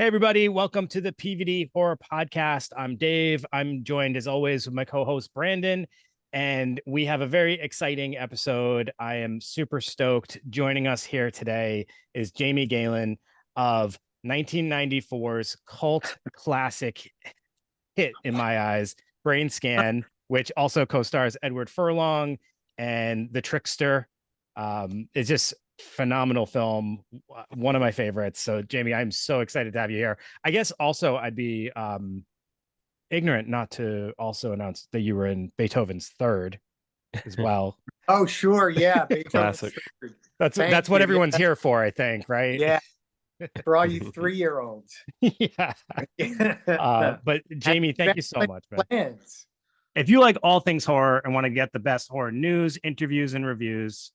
everybody. Welcome to the PVD Horror Podcast. I'm Dave. I'm joined, as always, with my co-host, Brandon. And we have a very exciting episode. I am super stoked. Joining us here today is Jamie Galen of 1994's cult classic hit, in my eyes, Brainscan, which also co-stars Edward Furlong and The Trickster. It's just phenomenal film, one of my favorites. So Jamie, I'm so excited to have you here. I guess also I'd be ignorant not to also announce that you were in Beethoven's Third as well. Oh sure, yeah. Classic. That's what everyone's here for, I think, right? Yeah, for all you 3-year-olds. Yeah. But Jamie, thank you so much, man. Plans. If you like all things horror and want to get the best horror news, interviews, and reviews,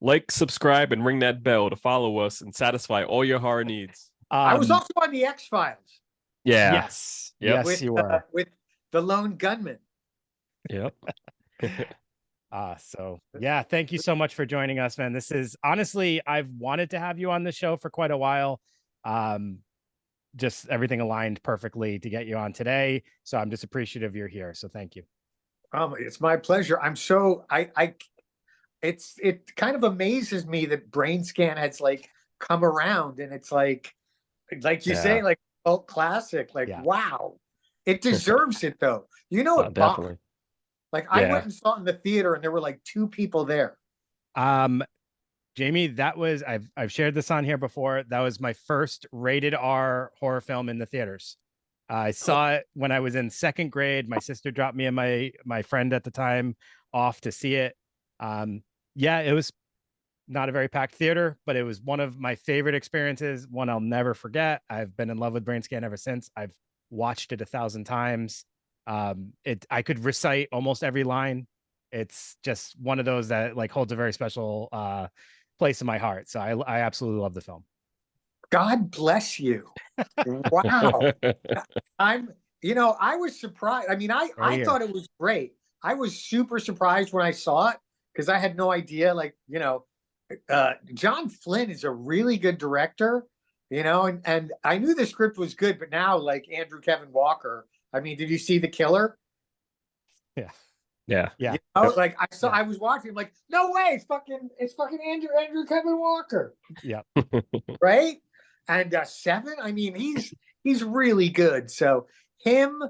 like, subscribe, and ring that bell to follow us and satisfy all your horror needs. I was also on the X-Files. Yeah. Yes. Yep. Yes, you were. With the lone gunman. Yep. So yeah, thank you so much for joining us, man. This is honestly, I've wanted to have you on the show for quite a while. Just everything aligned perfectly to get you on today. So I'm just appreciative you're here. So thank you. It's my pleasure. I'm so it kind of amazes me that Brainscan has like come around, and it's like you say, like cult classic. Like wow, it deserves it though. You know, it definitely. Like I went and saw it in the theater, and there were like 2 people there. Jamie, that was I've shared this on here before. That was my first rated R horror film in the theaters. I saw it when I was in 2nd grade. My sister dropped me and my friend at the time off to see it. Yeah, it was not a very packed theater, but it was one of my favorite experiences, one I'll never forget. I've been in love with Brainscan ever since. I've watched it 1,000 times. I could recite almost every line. It's just one of those that like holds a very special place in my heart. So I absolutely love the film. God bless you. Wow. I was surprised. I mean, I thought it was great. I was super surprised when I saw it because I had no idea, John Flynn is a really good director, and I knew the script was good, but now like Andrew Kevin Walker, I mean, did you see The Killer? Yeah. I was watching, I'm like, no way, it's fucking Andrew Kevin Walker. Yeah. Right? And 7, I mean, he's really good. So him,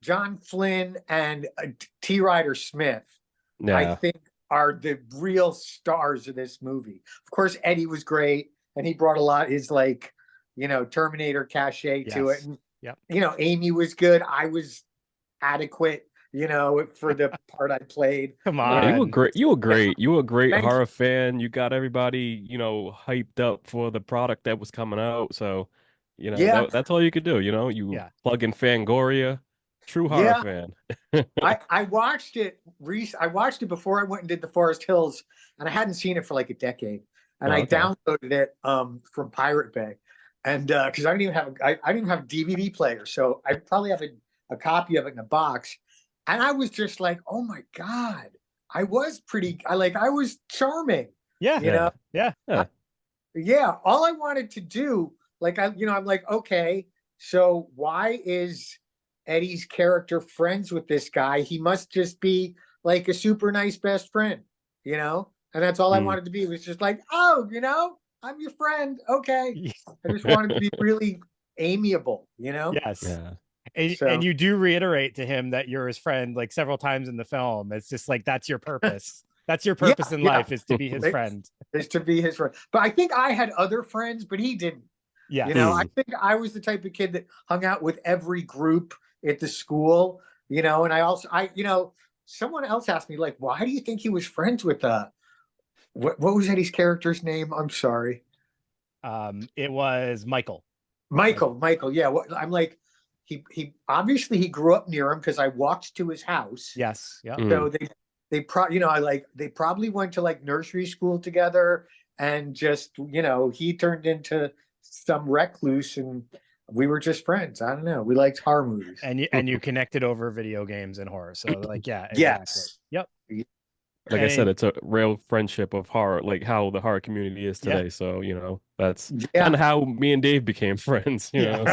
John Flynn, and T. Ryder Smith, I think are the real stars of this movie. Of course, Eddie was great, and he brought a lot his Terminator cachet to it. And Amy was good. I was adequate, for the part I played. Come on. Yeah, you were great horror fan. You got everybody, hyped up for the product that was coming out. So, that's all you could do, you plug in Fangoria. True horror fan. I watched it before I went and did The Forest Hills, and I hadn't seen it for like a decade. And I downloaded it from Pirate Bay, and because I didn't even have a DVD player, so I probably have a copy of it in a box. And I was just like, oh my God, I was charming. Yeah. Yeah. All I wanted to do, I'm like, okay, so why is Eddie's character friends with this guy? He must just be like a super nice best friend, and that's all I wanted to be. It was just like, oh, I'm your friend. Okay. I just wanted to be really amiable, Yes. Yeah. And you do reiterate to him that you're his friend like several times in the film. It's just like, that's your purpose. That's your purpose in life, is to be his friend. Is to be his friend. But I think I had other friends, but he didn't. Yeah. I think I was the type of kid that hung out with every group at the school, and I also, someone else asked me, like, why do you think he was friends with, what was Eddie's character's name? I'm sorry. It was Michael. Michael. Yeah. I'm like, he obviously he grew up near him because I walked to his house. Yes. Yeah. So they probably went to like nursery school together, and just, he turned into some recluse, and we were just friends. I don't know. We liked horror movies. And you connected over video games and horror. So like, yeah. Exactly. Yes. Yep. like I said, it's a real friendship of horror, like how the horror community is today. Yeah. So, you know, that's kind of how me and Dave became friends, you know.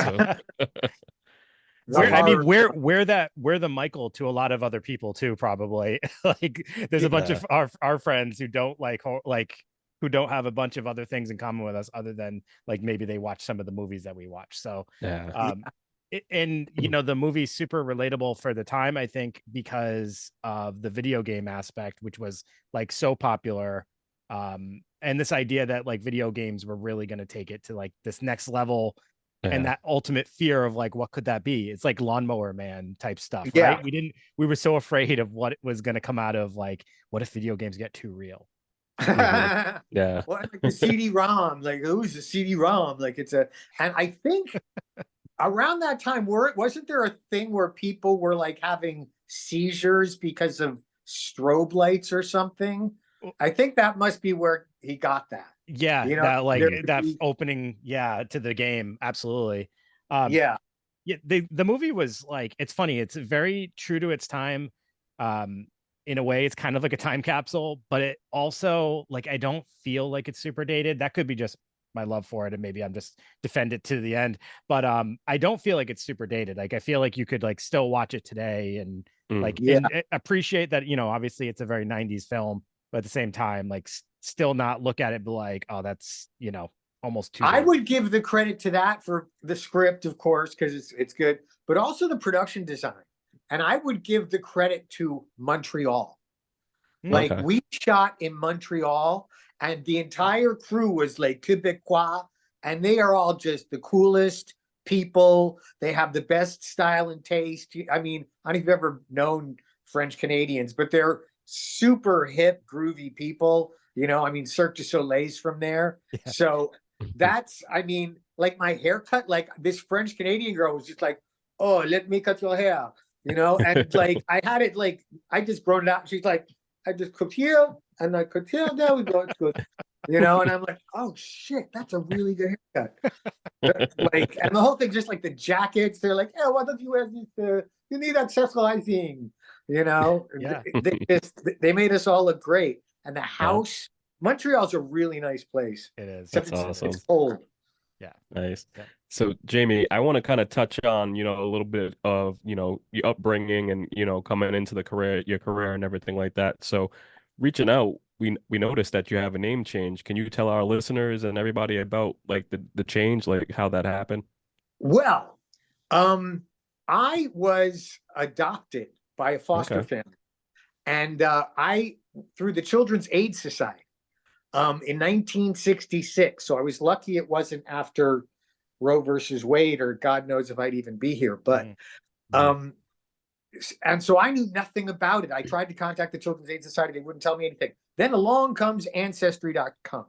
So we're the Michael to a lot of other people too, probably. Like there's a bunch of our friends who don't who don't have a bunch of other things in common with us other than like maybe they watch some of the movies that we watch. So and you know, the movie's super relatable for the time, I think, because of the video game aspect, which was like so popular. And this idea that like video games were really going to take it to like this next level. And that ultimate fear of like, what could that be? It's like Lawnmower Man type stuff, right? We were so afraid of what was going to come out of like, what if video games get too real? Yeah. Well, like the CD-ROM, like who's the CD-ROM? Like and I think around that time, wasn't there a thing where people were like having seizures because of strobe lights or something? I think that must be where he got that. Yeah, you know, that opening, to the game, absolutely. The movie was like, it's funny, it's very true to its time. In a way, it's kind of like a time capsule, but it also like I don't feel like it's super dated. That could be just my love for it, and maybe I'm just defend it to the end. But I don't feel like it's super dated. Like I feel like you could like still watch it today and and appreciate that. You know, obviously it's a very 90s film, but at the same time, like still not look at it and be like, oh, that's, you know, almost too. I would give the credit to that for the script, of course, because it's good, but also the production design. And I would give the credit to Montreal. Like we shot in Montreal and the entire crew was like Quebecois, and they are all just the coolest people. They have the best style and taste. I mean, I don't know if you've ever known French Canadians, but they're super hip, groovy people. You know, I mean, Cirque du Soleil's from there. Yeah. So that's, I mean, like my haircut, like this French Canadian girl was just like, oh, let me cut your hair, you know? And like, I had it like, I just grown it out. She's like, I just cut here and I cut here. There we go. It's good. You know? And I'm like, oh shit, that's a really good haircut. Like, and the whole thing, just like the jackets, they're like, oh, why don't you wear this? You need accessorizing, you know? Yeah. They made us all look great. And the house, Montreal's a really nice place. It is. That's awesome. It's old. Yeah. Nice. Yeah. So Jamie, I want to kind of touch on, you know, a little bit of, you know, your upbringing and, you know, coming into your career and everything like that. So reaching out, we noticed that you have a name change. Can you tell our listeners and everybody about like the change, like how that happened? Well, I was adopted by a foster family. And through the Children's Aid Society in 1966. So I was lucky it wasn't after Roe versus Wade, or God knows if I'd even be here. But and so I knew nothing about it. I tried to contact the Children's Aid Society. They wouldn't tell me anything. Then along comes Ancestry.com,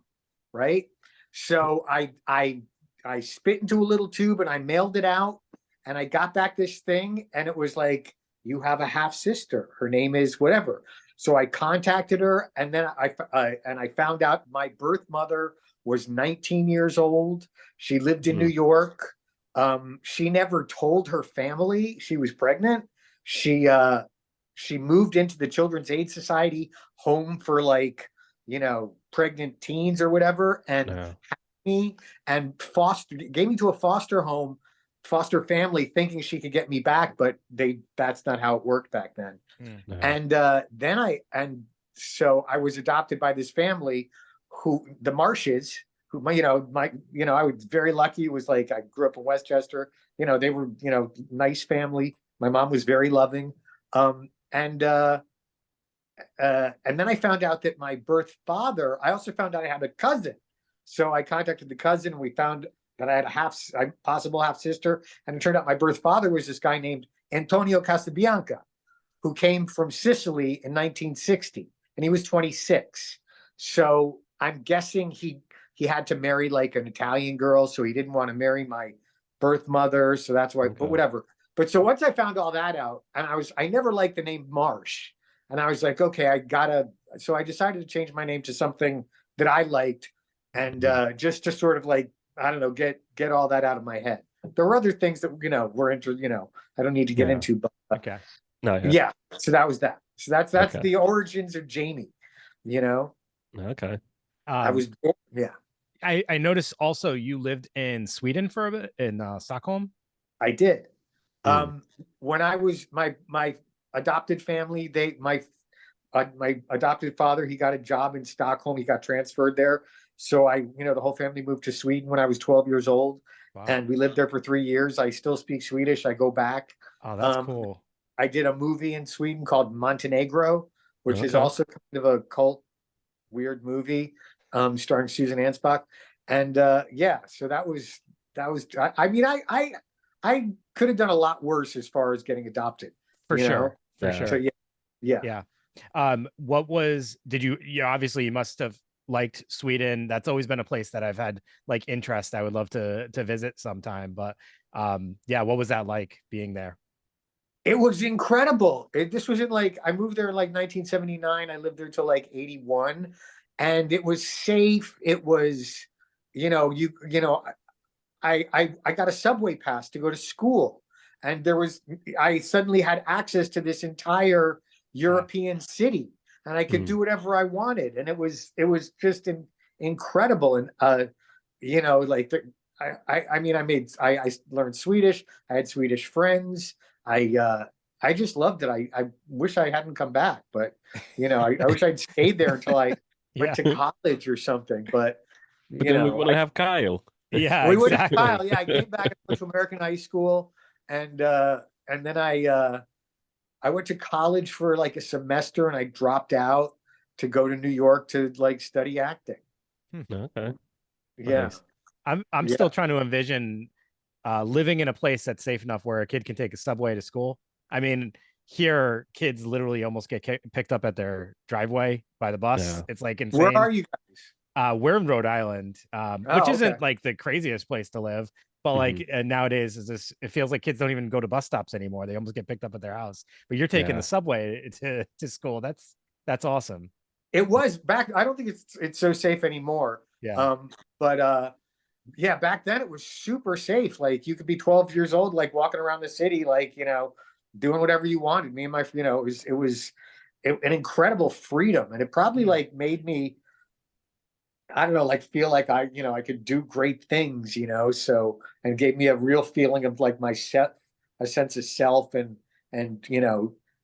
right? So I spit into a little tube and I mailed it out, and I got back this thing, and it was like, you have a half sister. Her name is whatever. So I contacted her, and then I found out my birth mother was 19 years old. She lived in New York. She never told her family she was pregnant. She moved into the Children's Aid Society home for like, you know, pregnant teens or whatever, and had me and gave me to a foster home. Foster family, thinking she could get me back, but that's not how it worked back then. And so I was adopted by this family, the Marshes, who I was very lucky. It was like, I grew up in Westchester, you know, they were, you know, nice family. My mom was very loving. And then I found out that my birth father, I also found out I had a cousin. So I contacted the cousin, and we found that I had a possible half sister. And it turned out my birth father was this guy named Antonio Casabianca, who came from Sicily in 1960, and he was 26. So I'm guessing he had to marry like an Italian girl. So he didn't want to marry my birth mother. So that's why, but whatever. But so once I found all that out, and I never liked the name Marsh, and I was like, okay, so I decided to change my name to something that I liked. And just to sort of like, I don't know, get all that out of my head. There were other things that, you know, I don't need to get into, but No, yeah. So that was that. So that's the origins of Jamie. you know. Okay. I was, yeah. I noticed also you lived in Sweden for a bit, in Stockholm. I did. When I was my adopted family, my adopted father, he got a job in Stockholm. He got transferred there. So the whole family moved to Sweden when I was 12 years old. Wow. And we lived there for 3 years. I still speak Swedish. I go back. Oh, that's cool. I did a movie in Sweden called Montenegro, which is also kind of a cult, weird movie, starring Susan Anspach. And so that was, I mean, I could have done a lot worse as far as getting adopted. For sure. So yeah. Obviously you must have liked Sweden. That's always been a place that I've had like interest. I would love to visit sometime, but what was that like being there? It was incredible. This was I moved there in like 1979. I lived there till like 81, and it was safe. It was, I got a subway pass to go to school, and I suddenly had access to this entire European city, and I could do whatever I wanted, and it was just incredible. And I learned Swedish. I had Swedish friends. I just loved it. I wish I hadn't come back, but I wish I'd stayed there until I went to college or something. But then we wouldn't have Kyle. Yeah, we wouldn't have Kyle. Yeah, I came back and went to American high school, and then I went to college for like a semester, and I dropped out to go to New York to like study acting. Okay. Yeah. Nice. I'm still trying to envision living in a place that's safe enough where a kid can take a subway to school. I mean, here kids literally almost get picked up at their driveway by the bus. Yeah. It's like insane. Where are you guys? We're in Rhode Island, which isn't like the craziest place to live, but like nowadays it feels like kids don't even go to bus stops anymore. They almost get picked up at their house. But you're taking the subway to school. That's awesome. It was back. I don't think it's so safe anymore. Yeah. Back then it was super safe. Like you could be 12 years old, like walking around the city, like doing whatever you wanted. Me and my, it was an incredible freedom, and it probably like made me, I don't know, like feel like I could do great things, so, and gave me a real feeling of like a sense of self, and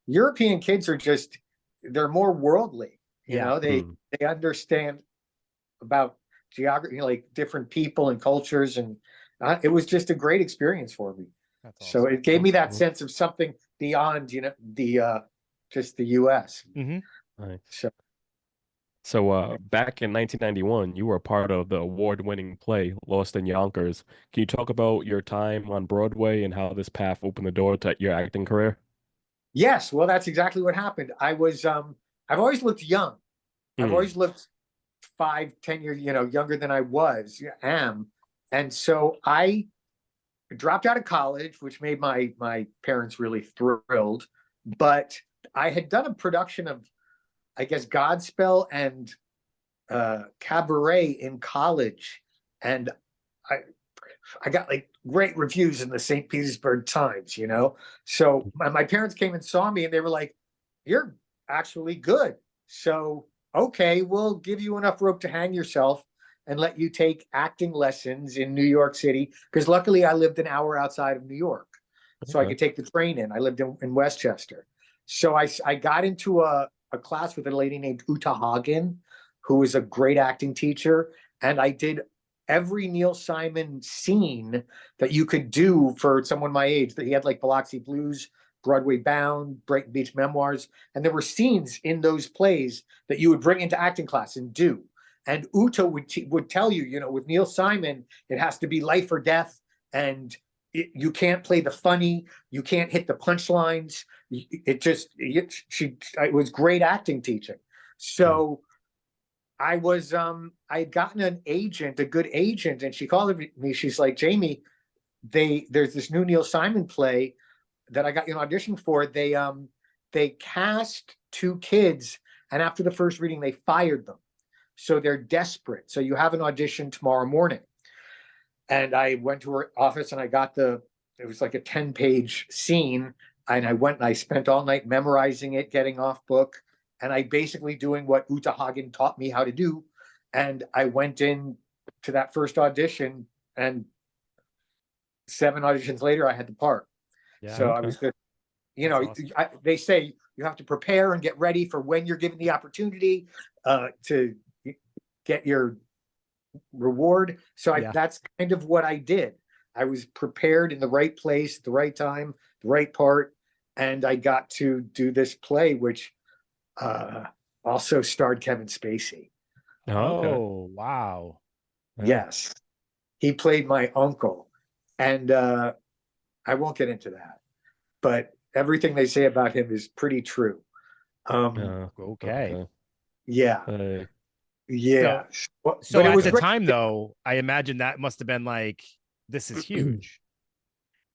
European kids are just, they're more worldly, they understand about geography, like different people and cultures, and it was just a great experience for me. That's awesome. So it gave me that sense of something beyond, just the US. Nice. So back in 1991, you were a part of the award-winning play Lost in Yonkers. Can you talk about your time on Broadway and how this path opened the door to your acting career? Yes, well, that's exactly what happened. I've always looked young. I've always looked 5-10 years, younger than I am. And so I dropped out of college, which made my parents really thrilled. But I had done a production of, I guess, Godspell and Cabaret in college, and I got like great reviews in the St. Petersburg Times, So my parents came and saw me, and they were like, "You're actually good. So okay, we'll give you enough rope to hang yourself and let you take acting lessons in New York City." Because luckily I lived an hour outside of New York, so I could take the train in. I lived in Westchester. So I got into a class with a lady named Uta Hagen, who was a great acting teacher. And I did every Neil Simon scene that you could do for someone my age. That he had like Biloxi Blues, Broadway Bound, Brighton Beach Memoirs. And there were scenes in those plays that you would bring into acting class and do. And Uta would tell you, with Neil Simon, it has to be life or death. And you can't play the funny. You can't hit the punchlines. It was great acting teaching. So I'd gotten an agent, a good agent, and she called me. She's like, "Jamie, there's this new Neil Simon play that I got you an audition for. They cast 2 kids, and after the first reading, they fired them. So they're desperate. So you have an audition tomorrow morning." And I went to her office, and I got it was like a 10-page scene. And I went and I spent all night memorizing it, getting off book. and I basically doing what Uta Hagen taught me how to do. And I went in to that first audition, and 7 auditions later, I had the part. Yeah, so okay. I was just, awesome. They say you have to prepare and get ready for when you're given the opportunity to get your reward. So that's kind of what I did. I was prepared in the right place, the right time, the right part, and I got to do this play, which also starred Kevin Spacey. Oh, wow. Yes. He played my uncle. And I won't get into that, but everything they say about him is pretty true. Okay. Yeah. Yeah. So at the time, though, I imagine that must have been like, this is huge.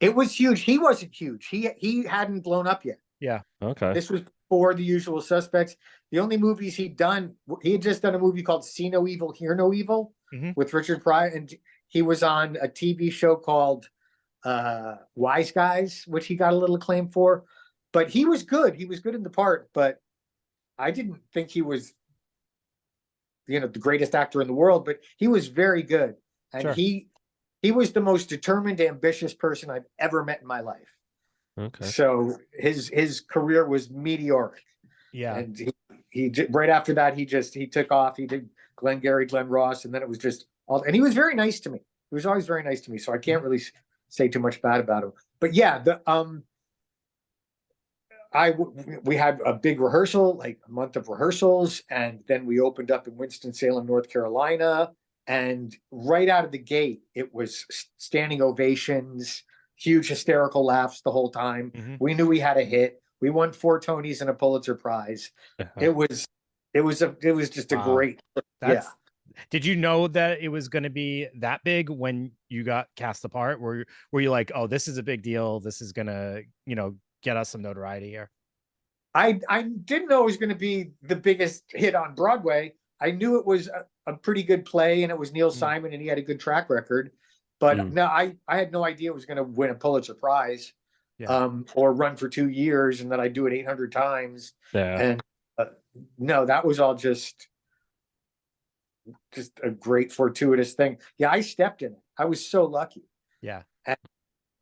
It was huge. He wasn't huge. He hadn't blown up yet. Yeah. Okay. This was before The Usual Suspects. The only movies he had just done a movie called See No Evil, Hear No Evil with Richard Pryor. And he was on a TV show called Wise Guys, which he got a little acclaim for. But he was good. He was good in the part. But I didn't think he was, the greatest actor in the world. But he was very good. And sure. He was the most determined, ambitious person I've ever met in my life. Okay. So his career was meteoric. Yeah. And he right after that, he took off. He did Glengarry Glen Ross, and then it was just all. And he was very nice to me. He was always very nice to me. So I can't really say too much bad about him. But yeah, we had a big rehearsal, like a month of rehearsals, and then we opened up in Winston-Salem, North Carolina. And right out of the gate, it was standing ovations, huge hysterical laughs the whole time. Mm-hmm. We knew we had a hit. We won 4 Tonys and a Pulitzer Prize. It was just a great. Did you know that it was going to be that big when you got cast the part? Were you like, oh, this is a big deal. This is going to, get us some notoriety here? I didn't know it was going to be the biggest hit on Broadway. I knew it was a pretty good play, and it was Neil Simon, and he had a good track record. But no, I had no idea it was going to win a Pulitzer Prize, or run for 2 years, and then I'd do it 800 times. Yeah. And no, that was all just a great fortuitous thing. Yeah, I stepped in it. I was so lucky. Yeah.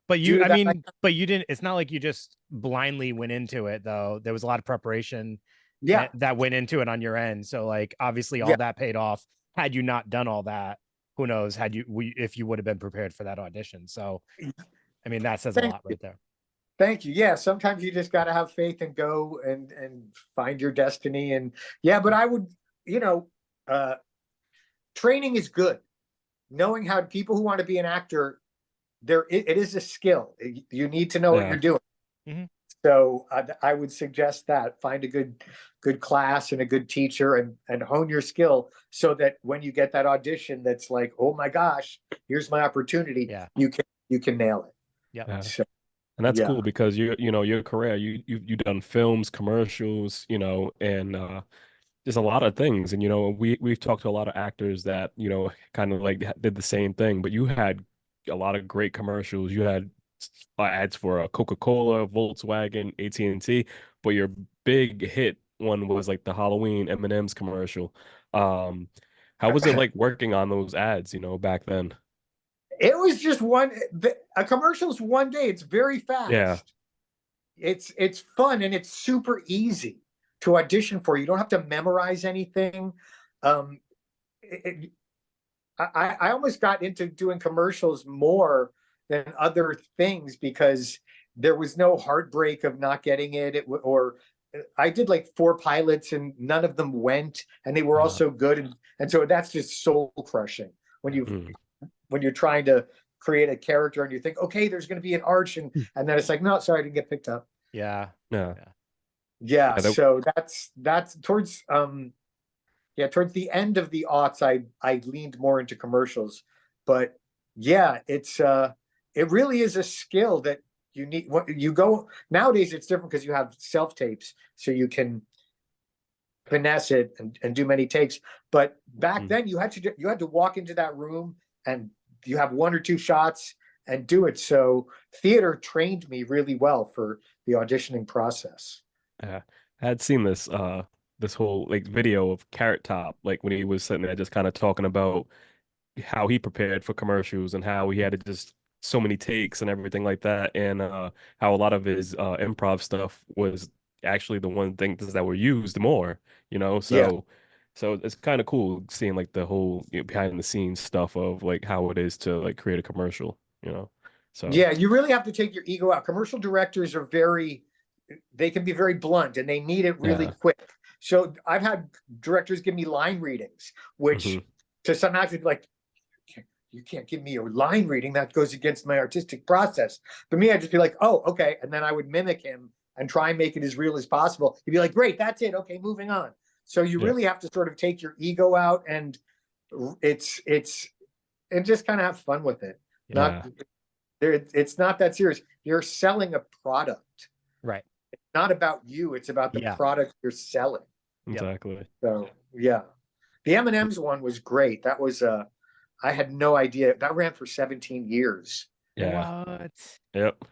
But you didn't. It's not like you just blindly went into it, though. There was a lot of preparation. Yeah, that went into it on your end. So like, obviously all that paid off. Had you not done all that, who knows, if you would have been prepared for that audition. So, I mean, that says a lot right there. Thank you. Yeah. Sometimes you just got to have faith and go and find your destiny. And yeah, but I would, training is good. Knowing how people who want to be an actor, it is a skill. You need to know what you're doing. Mm-hmm. So I would suggest that find a good class and a good teacher and hone your skill so that when you get that audition, that's like, oh my gosh, here's my opportunity. Yeah. You can nail it. Yeah. So, and that's cool because your career, you've done films, commercials, and there's a lot of things. And, we've talked to a lot of actors that, kind of like did the same thing, but you had a lot of great commercials. You had ads for a Coca-Cola, Volkswagen, AT&T, but your big hit one was like the Halloween M&M's commercial. How was it like working on those ads, back then? It was just a commercial's one day. It's very fast. Yeah. It's fun and it's super easy to audition for. You don't have to memorize anything. I almost got into doing commercials more than other things because there was no heartbreak of not getting it. Or I did like 4 pilots and none of them went, and they were all so good. And so that's just soul crushing when you're trying to create a character and you think, okay, there's going to be an arch, and then it's like, no, sorry, I didn't get picked up. Yeah. So that's towards towards the end of the aughts, I leaned more into commercials, but yeah, it really is a skill that you need. Nowadays it's different because you have self tapes, so you can finesse it and do many takes. But back then you had to walk into that room and you have 1 or 2 shots and do it. So theater trained me really well for the auditioning process. I had seen this this whole like video of Carrot Top, like when he was sitting there just kind of talking about how he prepared for commercials and how he had to just so many takes and everything like that, and how a lot of his improv stuff was actually the one things that were used more, Yeah. so it's kind of cool seeing like the whole behind the scenes stuff of like how it is to like create a commercial. So Yeah, you really have to take your ego out. Commercial directors are they can be very blunt and they need it really yeah. quick. So I've had directors give me line readings, which to some actors like, you can't give me a line reading. That goes against my artistic process. For me, I'd just be like, oh, okay. And then I would mimic him and try and make it as real as possible. He'd be like, great, that's it. Okay, moving on. So you really have to sort of take your ego out, and and just kind of have fun with it. Not it's not that serious. You're selling a product. Right. It's not about you. It's about the product you're selling. Exactly. So yeah. The M&M's one was great. That was I had no idea. That ran for 17 years. Yeah. What? Yep.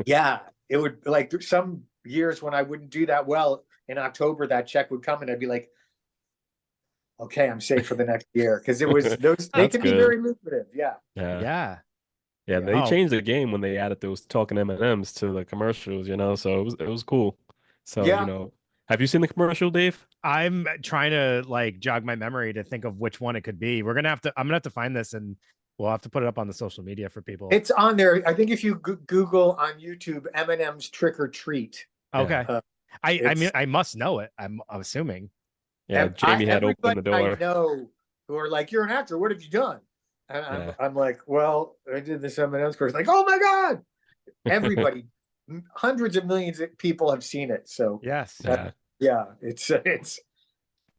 Yeah. It would, like, some years when I wouldn't do that well, in October that check would come and I'd be like, okay, I'm safe for the next year. Because it was they can be very lucrative. Yeah. Yeah. Yeah, they changed the game when they added those talking M&Ms to the commercials, so it was cool. So, have you seen the commercial, Dave? I'm trying to like jog my memory to think of which one it could be. I'm gonna have to find this, and we'll have to put it up on the social media for people. It's on there. I think if you Google on YouTube M&M's Trick or Treat. Okay. I mean, I must know it. I'm assuming. Yeah, Jamie had opened the door. I know who are like, you're an actor. What have you done? And I'm like, well, I did this M&M's course. Like, oh my God. Everybody, hundreds of millions of people have seen it. So yes. It's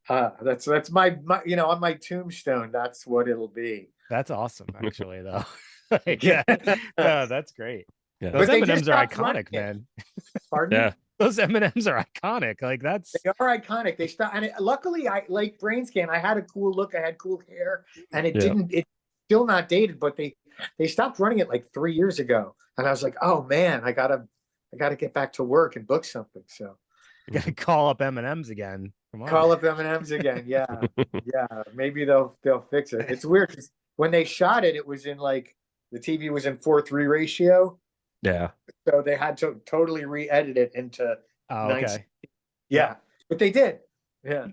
that's my on my tombstone, that's what it'll be. That's awesome, actually, though. That's great. Yeah. Those M&Ms are iconic, man. Pardon? Yeah. Those M&Ms are iconic. Like they are iconic. They stop, and luckily, I like Brainscan. I had a cool look. I had cool hair, and it's still not dated, but they stopped running it like 3 years ago, and I was like, oh man, I gotta get back to work and book something. So you gotta call up M&Ms again. Come on. Call up M&Ms again. Yeah, yeah. Maybe they'll fix it. It's weird because when they shot it, it was in like the TV was in 4:3 ratio. Yeah. So they had to totally re-edit it into. Okay. Yeah, but they did. Yeah.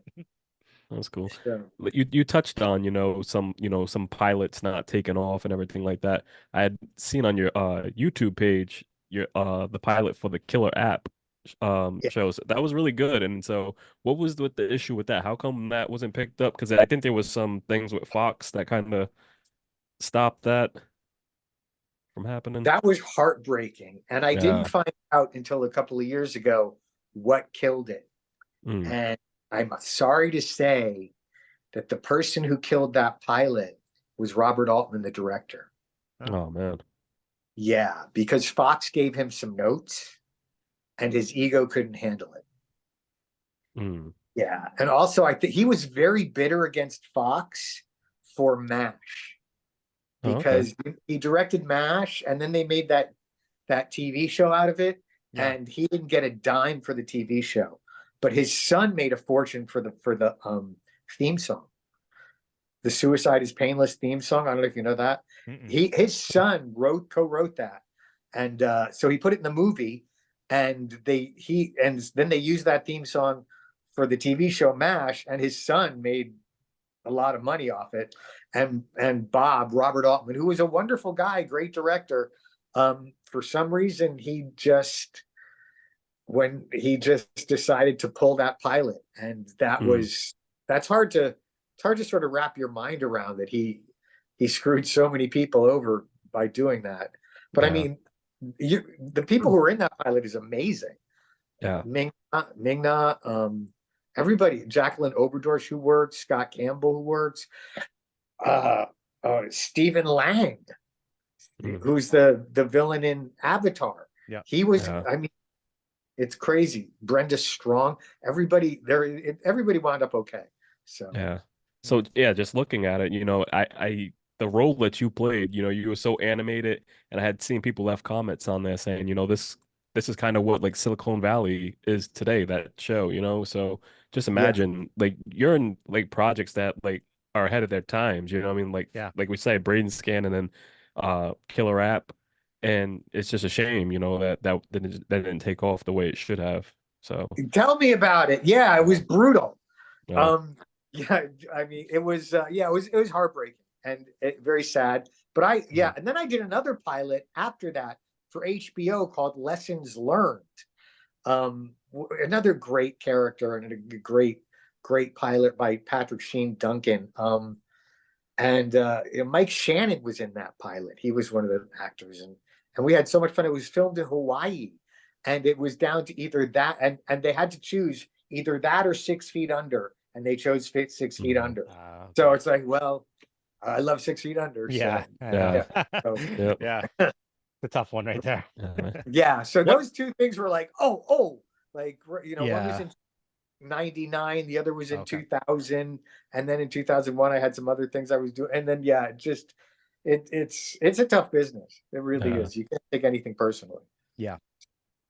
That's cool. Yeah. You touched on, some pilots not taking off and everything like that. I had seen on your YouTube page your the pilot for the Killer app shows. That was really good. And so what was the issue with that? How come that wasn't picked up? Because I think there was some things with Fox that kind of stopped that from happening. That was heartbreaking. And I didn't find out until a couple of years ago what killed it. And I'm sorry to say that the person who killed that pilot was Robert Altman, the director. Oh, man. Yeah, because Fox gave him some notes and his ego couldn't handle it. Yeah. And also, I think he was very bitter against Fox for MASH because he directed MASH and then they made that TV show out of it. Yeah. And he didn't get a dime for the TV show, but his son made a fortune for the theme song. The Suicide is Painless theme song. I don't know if you know that. His son co-wrote that. And so he put it in the movie. And then they used that theme song for the TV show MASH, and his son made a lot of money off it. And Robert Altman, who was a wonderful guy, great director, for some reason he just decided to pull that pilot, and that's hard to sort of wrap your mind around, that he screwed so many people over by doing that. But I mean, the people who are in that pilot is amazing. Yeah. Ming-Na, everybody, Jacqueline Oberdorf who works, Scott Campbell who works, Stephen Lang, who's the villain in Avatar. Yeah. He was, I mean, it's crazy. Brenda Strong, everybody wound up okay. So just looking at it, I the role that you played, you were so animated, and I had seen people left comments on there saying, this is kind of what like Silicon Valley is today, that show, so just imagine like you're in like projects that like are ahead of their times, you know what I mean? Like we say Brainscan and then Killer App, and it's just a shame, you know, that didn't take off the way it should have. So Tell me about it. Yeah, it was brutal. yeah. Yeah, I mean, it was it was heartbreaking and very sad. But and then I did another pilot after that for HBO called Lessons Learned. Another great character and a great pilot by Patrick Sheen Duncan. And Mike Shannon was in that pilot. He was one of the actors, and we had so much fun. It was filmed in Hawaii, and it was down to either that and they had to choose either that or 6 Feet Under, and they chose 6 Feet Under. Okay. So it's like, well, I love 6 Feet Under. Yeah, so, yeah. The tough one right there. Yeah. So those two things were like, like, you know, one was in 99, the other was in 2000, and then in 2001 I had some other things I was doing, and then it's a tough business. It really is. You can't take anything personally.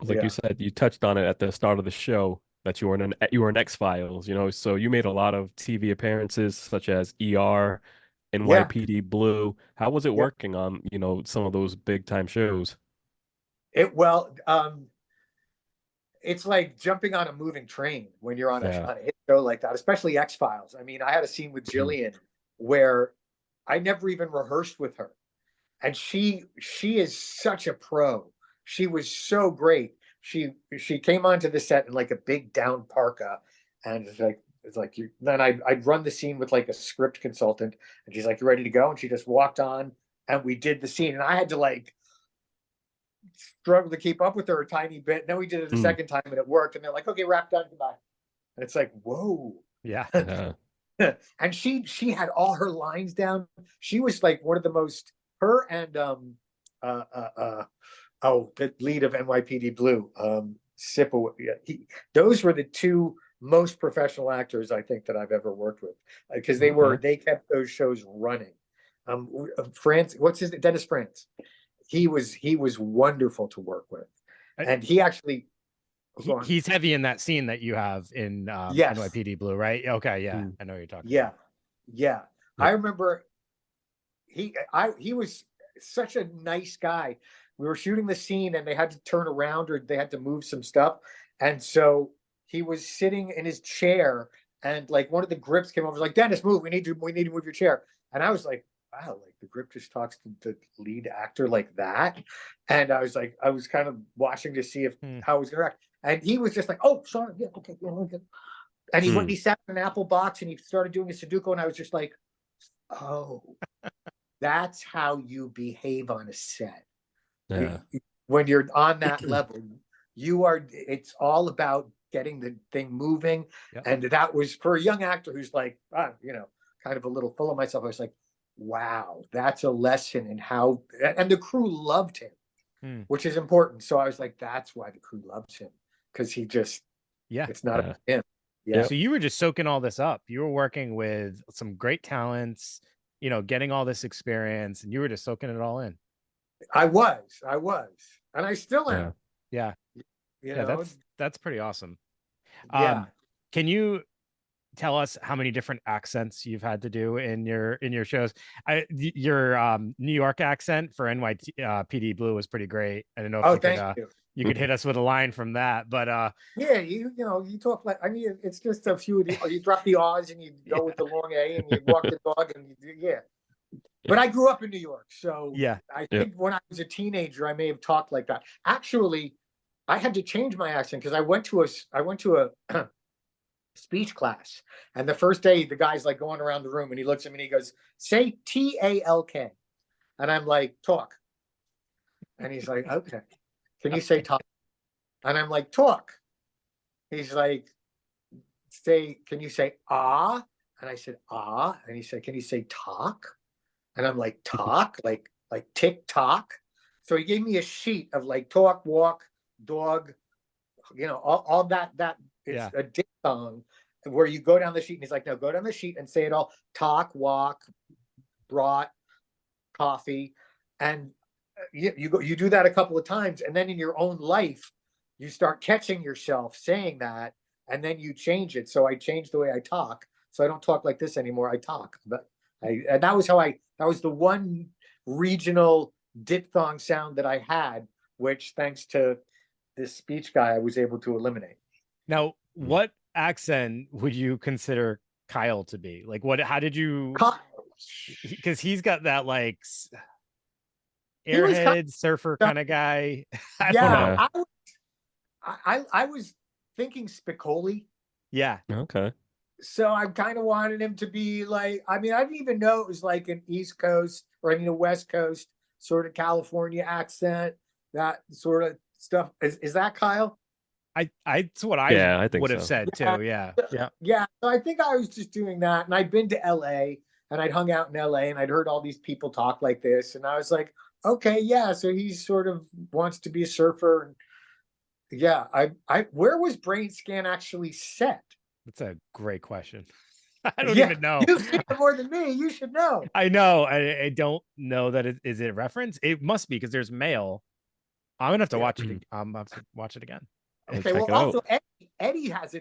Like you said, you touched on it at the start of the show that you were in X-Files, you know, so you made a lot of TV appearances such as ER, NYPD Blue. How was it working on, you know, some of those big time shows? It's like jumping on a moving train when you're on a hit show like that, especially X-Files. I mean, I had a scene with Jillian where I never even rehearsed with her. And she is such a pro. She was so great. She came onto the set in like a big down parka, and then I'd run the scene with like a script consultant, and she's like, "You ready to go?" And she just walked on, and we did the scene, and I had to like struggle to keep up with her a tiny bit. And then we did it a second time, and it worked. And they're like, "Okay, wrap done, goodbye." And it's like, whoa. Yeah. And she had all her lines down. She was like one of the most, her and the lead of NYPD Blue, Sippa. Those were the two most professional actors I think that I've ever worked with, because they kept those shows running. France, what's his name? Dennis France. He was wonderful to work with, and he actually he's heavy in that scene that you have in NYPD Blue, right? Okay, yeah, I know what you're talking about. Yeah. I remember he was such a nice guy. We were shooting the scene, and they had to turn around or they had to move some stuff, and so he was sitting in his chair, and like one of the grips came over, like, "Dennis, move! We need to move your chair." And I was like, wow, like the grip just talks to the lead actor like that. And I was like, I was kind of watching to see how it was going to act. And he was just like, "Oh, sorry, yeah, okay, yeah, okay." And he sat in an apple box and he started doing a Sudoku, and I was just like, oh, that's how you behave on a set. Yeah. When you're on that level, it's all about getting the thing moving. Yep. And that was for a young actor who's like, kind of a little full of myself. I was like, wow, that's a lesson in how, and the crew loved him, which is important. So I was like, that's why the crew loves him, because he just, it's not about him. Yeah. So you were just soaking all this up. You were working with some great talents, you know, getting all this experience, and you were just soaking it all in. I was, and I still am. Yeah. That's pretty awesome. Yeah. Can you tell us how many different accents you've had to do in your shows? Your New York accent for NYPD Blue was pretty great. I don't know if you could hit us with a line from that, but yeah, you talk like, I mean, it's just a few of the, you drop the R's and you go with the long A and you walk the dog and But I grew up in New York, so I think when I was a teenager, I may have talked like that. Actually, I had to change my accent because I went to a speech class, and the first day the guy's like going around the room, and he looks at me and he goes, "Say TALK," and I'm like, "Talk," and he's like, "Okay, can you say talk?" And I'm like, "Talk." He's like, can you say ah?" And I said ah, and he said, "Can you say talk?" And I'm like, talk, like tick tock. So he gave me a sheet of like talk, walk, dog, all that it's a diphthong where you go down the sheet, and he's like, "No, go down the sheet and say it all. Talk, walk, brought, coffee." And you do that a couple of times, and then in your own life, you start catching yourself saying that, and then you change it. So I changed the way I talk. So I don't talk like this anymore. I talk, and that was that was the one regional diphthong sound that I had, which thanks to this speech guy, I was able to eliminate. Now, what accent would you consider Kyle to be? Like, how did you, because he's got that like airhead surfer kind of guy. I was thinking Spicoli. Yeah. Okay. So I kind of wanted him to be like, I mean, I didn't even know it was like an East Coast or a West Coast sort of California accent, that sort of stuff. Is that Kyle? That's what I think would have said too. Yeah. So I think I was just doing that. And I'd been to LA and I'd hung out in LA and I'd heard all these people talk like this. And I was like, okay, yeah. So he sort of wants to be a surfer. And yeah, where was Brainscan actually set? That's a great question. I don't even know. You've seen it more than me. You should know. I know. I don't know that is it a reference? It must be, because there's mail. I'm gonna have to watch it. I'm gonna have to watch it again. Okay. Well, also Eddie has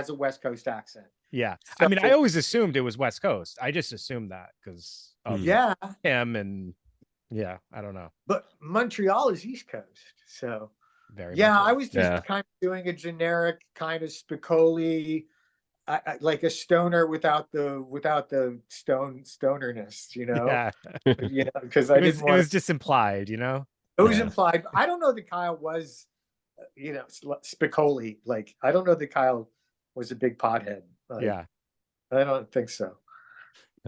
a West Coast accent. Yeah. So, I mean, I always assumed it was West Coast. I just assumed that because of him and I don't know. But Montreal is East Coast, so very. I was just kind of doing a generic kind of Spicoli. Like a stoner without the stonerness, because it was just implied, it was implied. I don't know that Kyle was, Spicoli. Like, I don't know that Kyle was a big pothead. I don't think so.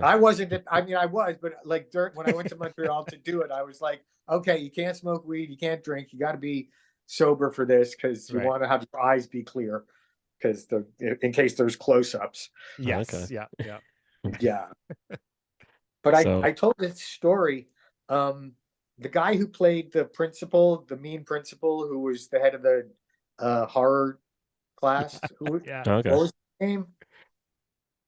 I wasn't. I mean, I was, but like when I went to Montreal to do it, I was like, okay, you can't smoke weed, you can't drink, you got to be sober for this because you want to have your eyes be clear. Because in case there's close-ups. Yes. Okay. Yeah. But I told this story. The guy who played the principal, the mean principal, who was the head of the horror class. What was his name?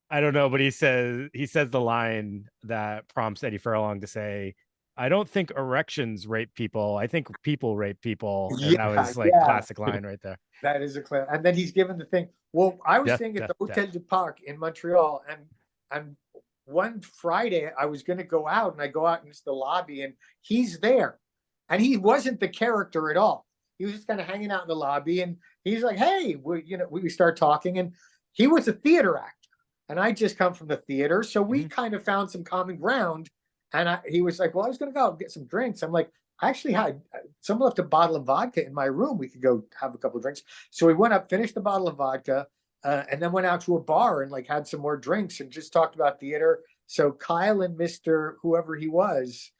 I don't know, but he says the line that prompts Eddie Furlong to say, "I don't think erections rape people. I think people rape people." And that was like classic line right there. That is a clear. And then he's given the thing. Well, I was staying at the Hotel du Parc in Montreal, and one Friday I was going to go out, and I go out into the lobby, and he's there, and he wasn't the character at all. He was just kind of hanging out in the lobby, and he's like, "Hey, we start talking," and he was a theater actor, and I just come from the theater, so we kind of found some common ground. And he was like, "Well, I was going to go get some drinks." I'm like, I actually had someone left a bottle of vodka in my room. We could go have a couple of drinks. So we went up, finished the bottle of vodka, and then went out to a bar and like had some more drinks and just talked about theater. So Kyle and Mr. whoever he was,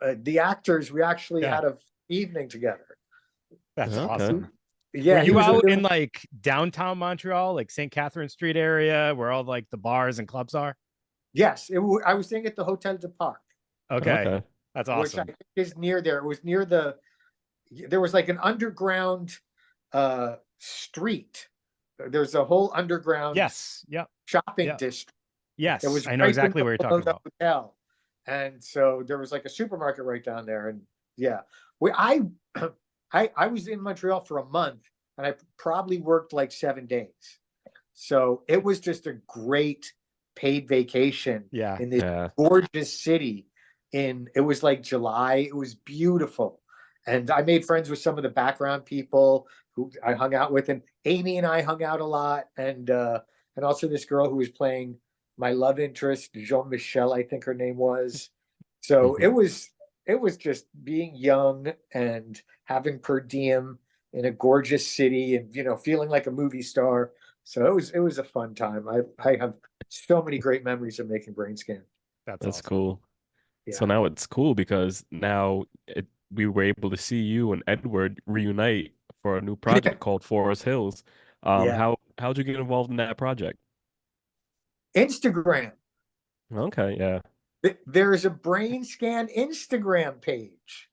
the actors, we actually had an evening together. That's awesome. Yeah. Were you out in like downtown Montreal, like St. Catherine Street area where all like the bars and clubs are? Yes. I was staying at the Hotel du Parc. Okay. That's awesome. Which I think is near there. It was near there was like an underground street. There's a whole underground shopping district. Yes, I know exactly where you're talking about. Hotel. And so there was like a supermarket right down there. And I was in Montreal for a month, and I probably worked like 7 days. So it was just a great paid vacation in this gorgeous city. It was like July. It was beautiful. And I made friends with some of the background people who I hung out with, and Amy and I hung out a lot. And also this girl who was playing my love interest, Jean-Michel, I think her name was. So it was just being young and having per diem in a gorgeous city and, feeling like a movie star. So it was a fun time. I have so many great memories of making Brainscan. That's awesome. Cool. Yeah. So now it's cool because now we were able to see you and Edward reunite for a new project called Forest Hills. How'd you get involved in that project? Instagram. Okay, yeah. There's a Brainscan Instagram page,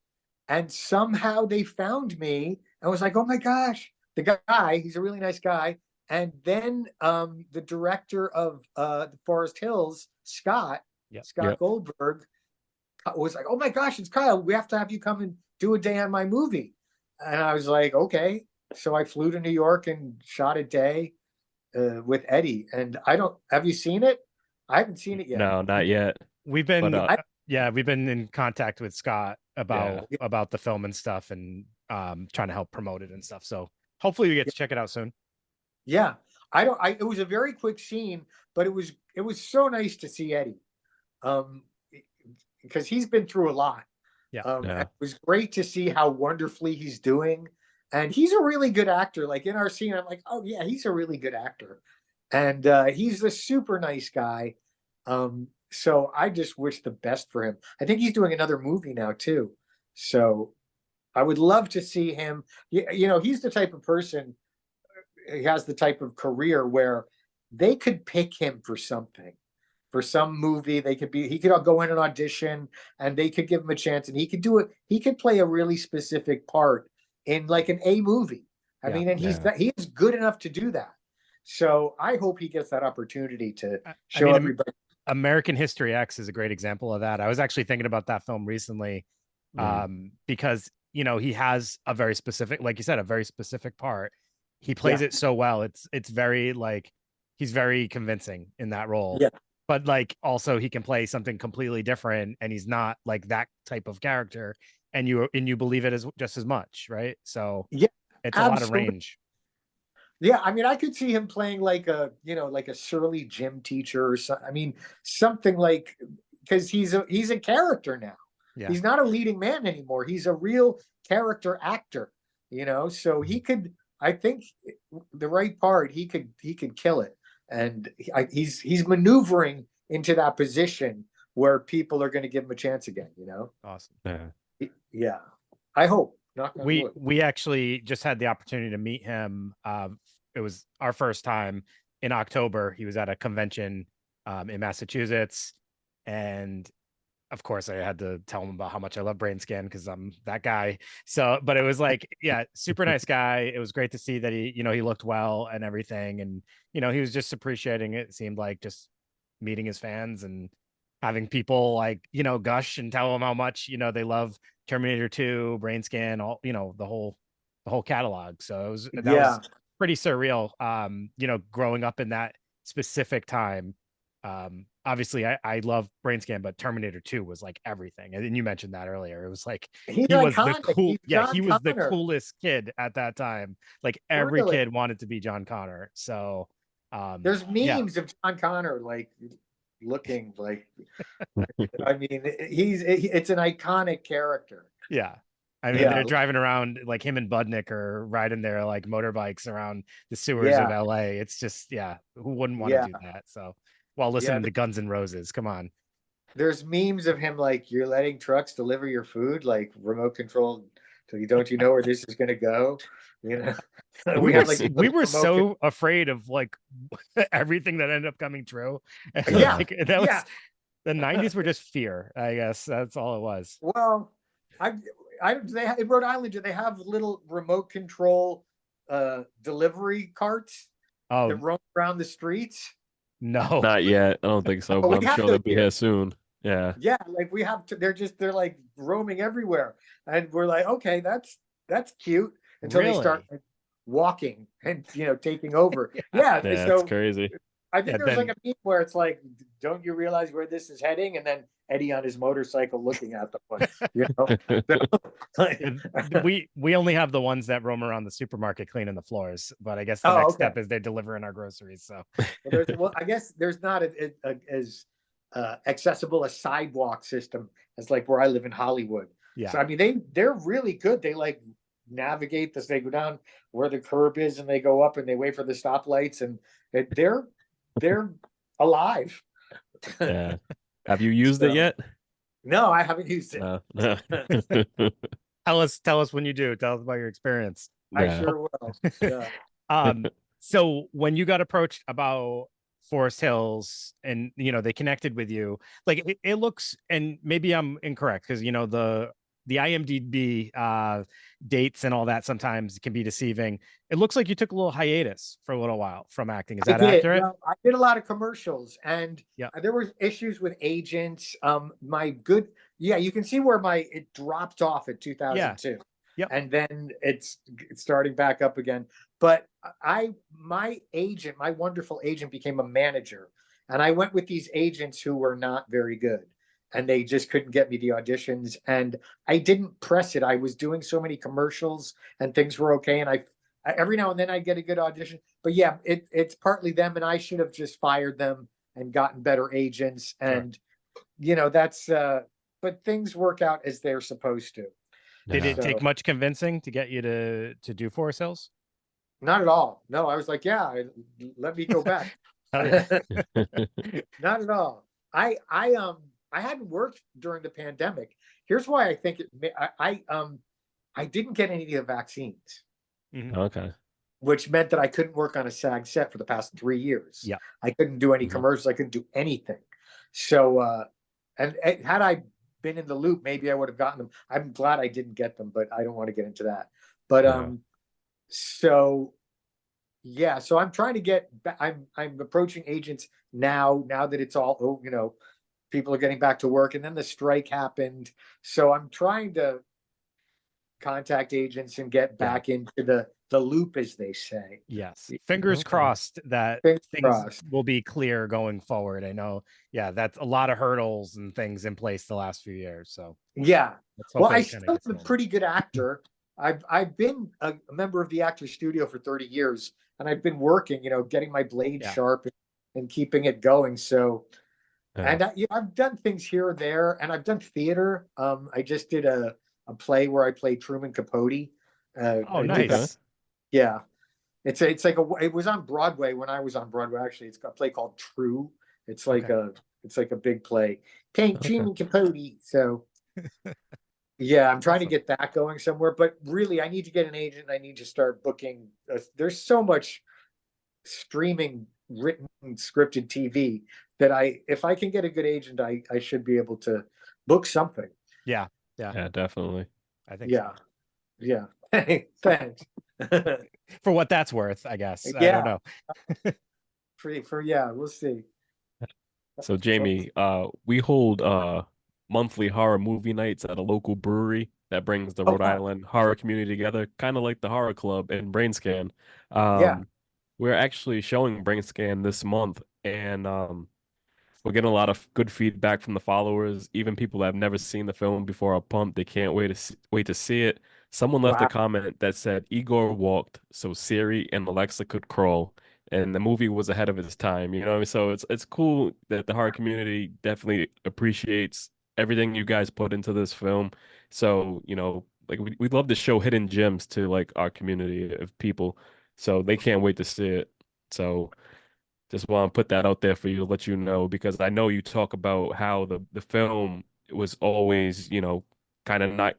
and somehow they found me and was like, "Oh my gosh, the guy, he's a really nice guy." And then the director of the Forest Hills, Scott Goldberg, was like, "Oh my gosh, it's Kyle. We have to have you come and do a day on my movie." And I was like, "Okay." So I flew to New York and shot a day. with Eddie. And have you seen it? I haven't seen it yet. No, not yet. We've been we've been in contact with Scott about the film and stuff, and trying to help promote it and stuff. So hopefully we get to check it out soon. Yeah. It was a very quick scene, but it was so nice to see Eddie. Because he's been through a lot. It was great to see how wonderfully he's doing. And he's a really good actor. Like in our scene, I'm like, oh yeah, he's a really good actor. And he's a super nice guy. So I just wish the best for him. I think he's doing another movie now too. So I would love to see him. He's the type of person, he has the type of career where they could pick him for something. For some movie, he could go in an audition and they could give him a chance, and he could do it. He could play a really specific part in like an A movie. I mean, and he is good enough to do that. So I hope he gets that opportunity to show everybody. American History X is a great example of that. I was actually thinking about that film recently, because he has a very specific, like you said, a very specific part. He plays it so well. It's very like he's very convincing in that role. Yeah. But like also he can play something completely different, and he's not like that type of character, and you believe it just as much, right? So yeah, it's a lot of range. Yeah, I mean, I could see him playing like a surly gym teacher or something. I mean, something like, because he's a character now. Yeah. He's not a leading man anymore. He's a real character actor, so he could, I think the right part, he could kill it. And he's maneuvering into that position where people are going to give him a chance again, Awesome. Yeah. I hope. We actually just had the opportunity to meet him. It was our first time in October. He was at a convention in Massachusetts, and of course I had to tell him about how much I love Brainscan because I'm that guy. So, but it was like, super nice guy. It was great to see that he looked well and everything. And, he was just appreciating it. It seemed like just meeting his fans and having people like, gush and tell him how much, they love Terminator 2, Brainscan, all, the whole catalog. So that was pretty surreal. Growing up in that specific time. Obviously I love Brainscan, but Terminator 2 was like everything. And you mentioned that earlier. It was like he was the coolest kid at that time. Like every kid wanted to be John Connor. So there's memes of John Connor like looking like I mean it's an iconic character. Yeah. I mean, they're driving around like him and Budnick are riding their like motorbikes around the sewers of LA. It's just, who wouldn't want to do that? So while listening to Guns N' Roses, come on. There's memes of him like, you're letting trucks deliver your food, like remote control. So don't you know where this is going to go? We were so afraid of like everything that ended up coming true. Like, that was the 90s were just fear. I guess that's all it was. Well, in Rhode Island, do they have little remote control delivery carts that roam around the streets? No, not yet. I don't think so, but I'm sure they'll be here soon. Yeah. Yeah, like we have to, they're like roaming everywhere. And we're like, okay, that's cute until they start walking and taking over. So it's crazy. I think there's like a meme where it's like, don't you realize where this is heading? And then Eddie on his motorcycle looking at them. We only have the ones that roam around the supermarket cleaning the floors, but I guess the next step is they're delivering our groceries. So I guess there's not as accessible a sidewalk system as like where I live in Hollywood. Yeah. So I mean they're really good. They like navigate this. They go down where the curb is and they go up and they wait for the stoplights and they're alive. Yeah. Have you used it yet? No, I haven't used it. No. Tell us when you do. Tell us about your experience. I sure will. Yeah. So when you got approached about Forest Hills and they connected with you, like it looks, and maybe I'm incorrect because the IMDb dates and all that sometimes can be deceiving. It looks like you took a little hiatus for a little while from acting. Is that accurate? I did a lot of commercials, and there were issues with agents. You can see where it dropped off at 2002. Yep. And then it's starting back up again. But my wonderful agent became a manager, and I went with these agents who were not very good, and they just couldn't get me the auditions, and I didn't press it. I was doing so many commercials and things were okay, and I every now and then I get a good audition. But yeah, it's partly them, and I should have just fired them and gotten better agents. And that's but things work out as they're supposed to. Did it take much convincing to get you to do Forest Hills? Not at all. No, I was like, yeah, let me go back. Not at all. I hadn't worked during the pandemic. Here's why I think I didn't get any of the vaccines. Okay. Which meant that I couldn't work on a SAG set for the past 3 years. Yeah. I couldn't do any commercials. I couldn't do anything. So, and had I been in the loop, maybe I would have gotten them. I'm glad I didn't get them, but I don't want to get into that. But so yeah, so I'm trying to get. I'm approaching agents now that it's all people are getting back to work, and then the strike happened. So I'm trying to contact agents and get back into the loop, as they say. Yes. Fingers crossed that things will be clear going forward. I know. Yeah, that's a lot of hurdles and things in place the last few years. So yeah. Well, I still am a pretty good actor. I've been a member of the Actors Studio for 30 years, and I've been working, getting my blade sharp and keeping it going. So, and I've done things here or there, and I've done theater. I just did a play where I played Truman Capote. Oh, nice. Yeah. It's like it was on Broadway when I was on Broadway. Actually, it's a play called True. It's like a big play. Truman Capote. So yeah, I'm trying to get that going somewhere, but really I need to get an agent. I need to start booking. There's so much streaming, written, scripted TV that if I can get a good agent, I should be able to book something. Yeah, definitely. I think so. Yeah. Thanks. For what that's worth, I guess. I don't know. We'll see. So Jamie, we hold monthly horror movie nights at a local brewery that brings the Rhode Island horror community together, kind of like the Horror Club and Brainscan. We're actually showing Brainscan this month, and we're getting a lot of good feedback from the followers. Even people that have never seen the film before are pumped. They can't wait to see it. Someone left a comment that said Igor walked so Siri and Alexa could crawl, and the movie was ahead of its time. So it's cool that the horror community definitely appreciates everything you guys put into this film. So like we'd love to show hidden gems to like our community of people, so they can't wait to see it. So just want to put that out there for you to let you know, because I know you talk about how the film was always, kind of not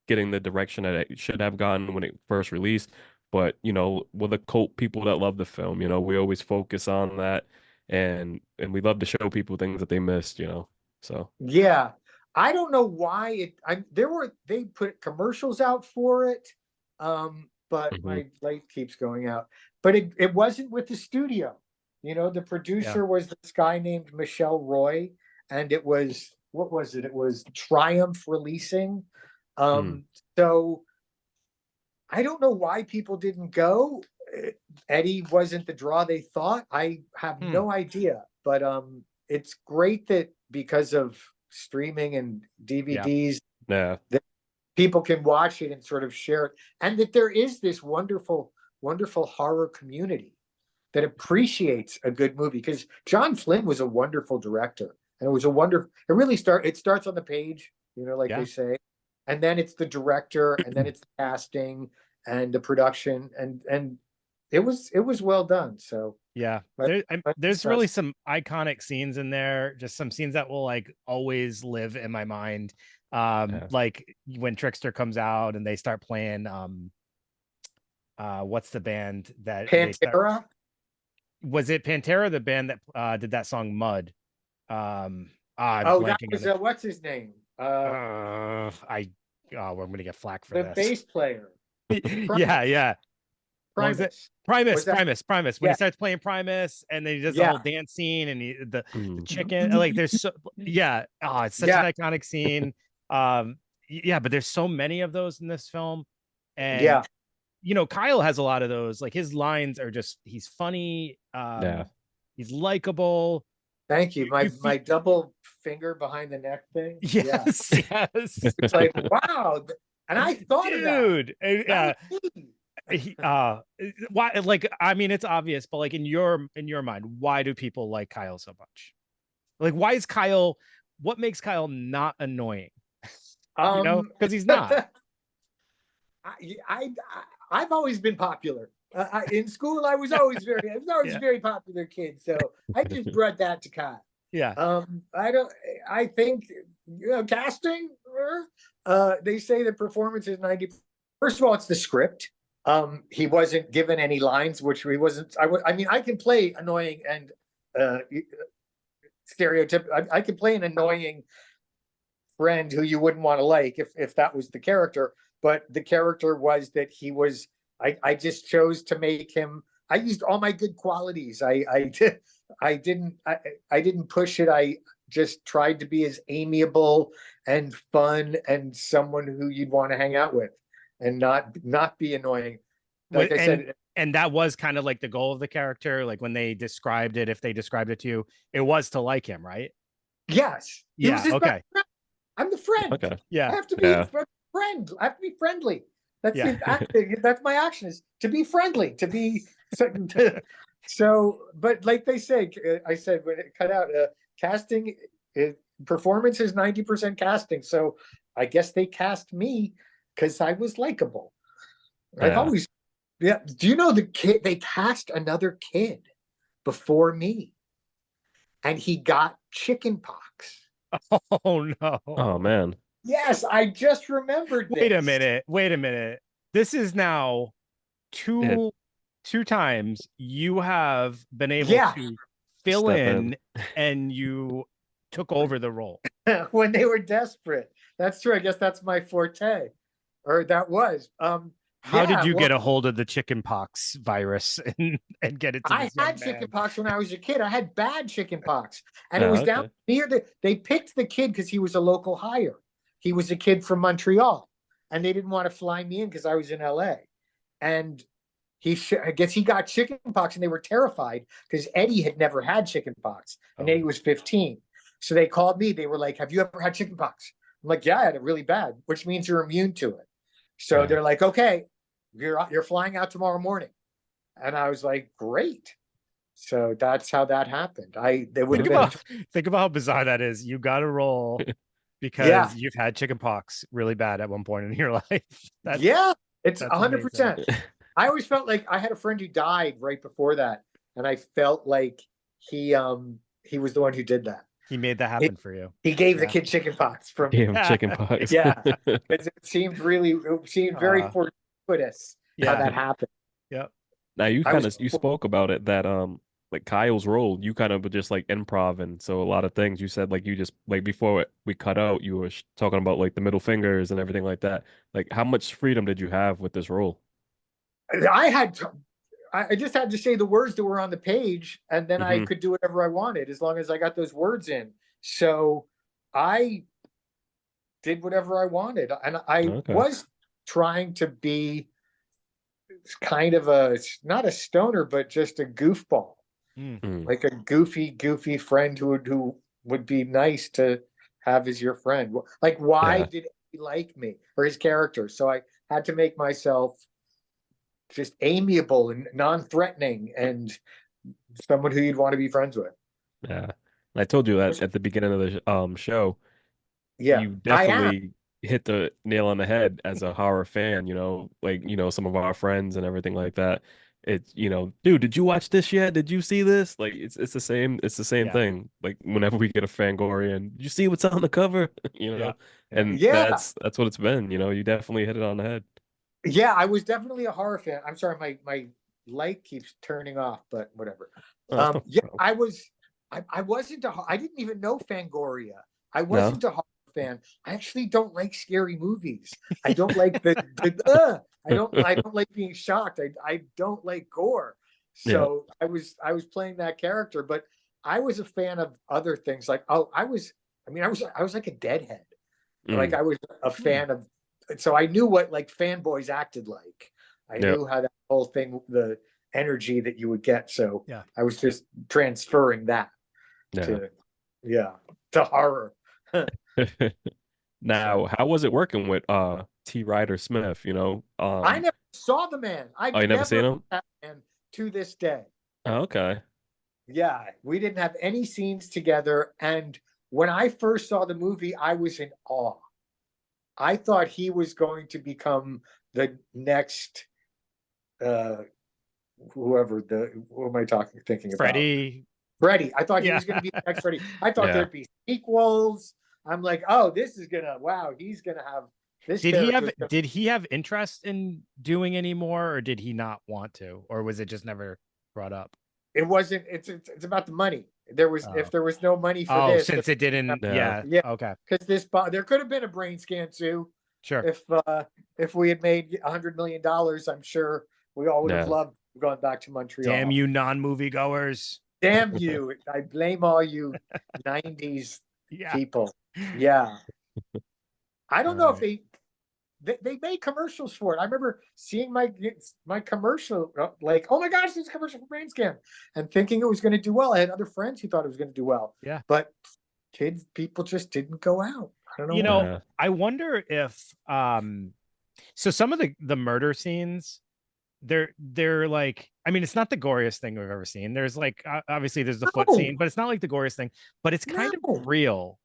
getting the direction that it should have gotten when it first released. But, with the cult people that love the film, we always focus on that, and we love to show people things that they missed, so. Yeah. I don't know why they put commercials out for it. But my light keeps going out, but it wasn't with the studio. The producer was this guy named Michelle Roy, and it was, what was it? It was Triumph Releasing. So I don't know why people didn't go. Eddie wasn't the draw they thought. I have no idea, but it's great that because of streaming and DVDs, that people can watch it and sort of share it, and that there is this wonderful horror community that appreciates a good movie, because John Flynn was a wonderful director, and it starts on the page, they say, and then it's the director, and then it's the casting and the production, and it was well done. So there's really some iconic scenes in there, just some scenes that will like always live in my mind. Like when Trickster comes out and they start playing what's the band that Pantera? Was it Pantera, the band that did that song Mud? That was what's his name? We're gonna get flack for the this. bass player. Yeah. Primus. When he starts playing Primus, and then he does the whole dance scene, and the chicken. Like there's it's such an iconic scene. But there's so many of those in this film. And Kyle has a lot of those. Like his lines are just, he's funny. He's likable. Thank you. My double finger behind the neck thing. Yes. It's like, wow. And I thought of that. Why? Like, I mean, it's obvious, but like in your mind, why do people like Kyle so much? Like, why is Kyle? What makes Kyle not annoying? Because he's not. I've always been popular. In school, I was always a very popular kid. So I just brought that to Kyle. Yeah. I think casting. They say the performance is 90%. First of all, it's the script. He wasn't given any lines, which he wasn't. I mean, I can play annoying and stereotypical. I can play an annoying friend who you wouldn't want to like if that was the character. But the character was that he was. I just chose to make him. I used all my good qualities. I didn't push it. I just tried to be as amiable and fun and someone who you'd want to hang out with, and not be annoying. Like I said, and that was kind of like the goal of the character. Like when they described it, if they described it to you, it was to like him, right? Yes. Yeah. Okay. I'm the friend. Okay. Yeah. I have to be a friend. I have to be friendly. That's that's my action, is to be friendly, to be so. But like they say, I said when it cut out, casting performance is 90% casting. So I guess they cast me because I was likable. I've always, do you know the kid? They cast another kid before me, and he got chicken pox. Oh no! Oh man! Yes, I just remembered this. Wait a minute. This is now two times you have been able to fill in and you took over the role. When they were desperate. That's true. I guess that's my forte. Or that was. How did you get a hold of the chickenpox virus and get it to I had chickenpox when I was a kid. I had bad chickenpox. And it was down near they picked the kid because he was a local hire. He was a kid from Montreal, and they didn't want to fly me in because I was in LA. And I guess he got chickenpox, and they were terrified because Eddie had never had chickenpox, and Eddie was 15. So they called me. They were like, "Have you ever had chickenpox?" I'm like, "Yeah, I had it really bad," which means you're immune to it. So they're like, "Okay, you're flying out tomorrow morning," and I was like, "Great." So that's how that happened. Think about how bizarre that is. You got a role because you've had chickenpox really bad at one point in your life. It's 100%. I always felt like I had a friend who died right before that, and I felt like he was the one who did that. He made that happen for you. He gave the kid chickenpox chickenpox. It seemed very fortuitous how that happened. Yeah. Now you spoke about it that like Kyle's role, you kind of just like improv, and so a lot of things you said, like you just like before we cut out, you were talking about like the middle fingers and everything like that. Like how much freedom did you have with this role? I just had to say the words that were on the page, and then I could do whatever I wanted as long as I got those words in. So I did whatever I wanted, and I was trying to be kind of not a stoner, but just a goofball. Like a goofy friend who would be nice to have as your friend. Like, why did he like me, or his character? So I had to make myself just amiable and non-threatening and someone who you'd want to be friends with. Yeah. I told you that at the beginning of the show. You definitely hit the nail on the head as a horror fan, like, some of our friends and everything like that. It's, dude, did you watch this yet? Did you see this? Like, it's the same thing. Like whenever we get a Fangorian, did you see what's on the cover? And that's what it's been, you definitely hit it on the head. Yeah, I was definitely a horror fan. I'm sorry, my light keeps turning off, but whatever. I wasn't I didn't even know Fangoria. I wasn't a horror fan. I actually don't like scary movies. I don't like I don't like being shocked. I don't like gore. So I was playing that character, but I was a fan of other things. Like I was like a Deadhead. Like I was a fan of so I knew what like fanboys acted like. I knew how that whole thing, the energy that you would get. So I was just transferring that to horror. Now, how was it working with T. Ryder Smith? You know, I never saw the man. I've never seen him that man to this day. Oh, okay. Yeah, we didn't have any scenes together, and when I first saw the movie, I was in awe. I thought he was going to become the next whoever who am I thinking about? Freddie. I thought he was going to be the next Freddie. I thought there'd be sequels. I'm like, oh, this is gonna he's gonna have this. Did he have interest in doing any more, or did he not want to, or was it just never brought up? It wasn't. It's about the money. If there was no money for this, since it didn't, okay. Because there could have been a Brainscan too. Sure. If we had made $100 million, I'm sure we all would have loved going back to Montreal. Damn you, non-movie goers! Damn you! I blame all you '90s people. Yeah. I don't know if they made commercials for it. I remember seeing my commercial, like, oh my gosh, this commercial for Brainscan, and thinking it was going to do well. I had other friends who thought it was going to do well. Yeah. But people just didn't go out. I don't know. I wonder if so some of the murder scenes, they're like, I mean, it's not the goriest thing we've ever seen. There's like obviously there's the foot scene, but it's not like the goriest thing, but it's kind of real.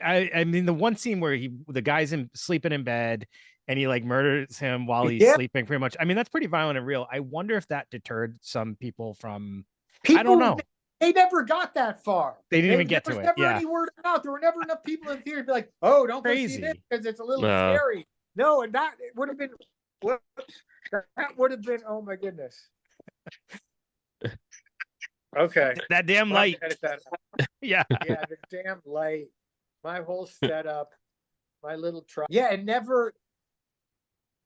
I mean, the one scene where the guy's sleeping in bed and he like murders him while he's sleeping, pretty much. I mean, that's pretty violent and real. I wonder if that deterred some people from. I don't know. They never got that far. They didn't even get to it. There was never any word of mouth. There were never enough people in theater to be like, "Oh, don't go see this because it's a little scary." No, and that would have been. That would have been. Oh my goodness. Okay. That damn light. Yeah, the damn light. My whole setup, my little truck. Yeah, it never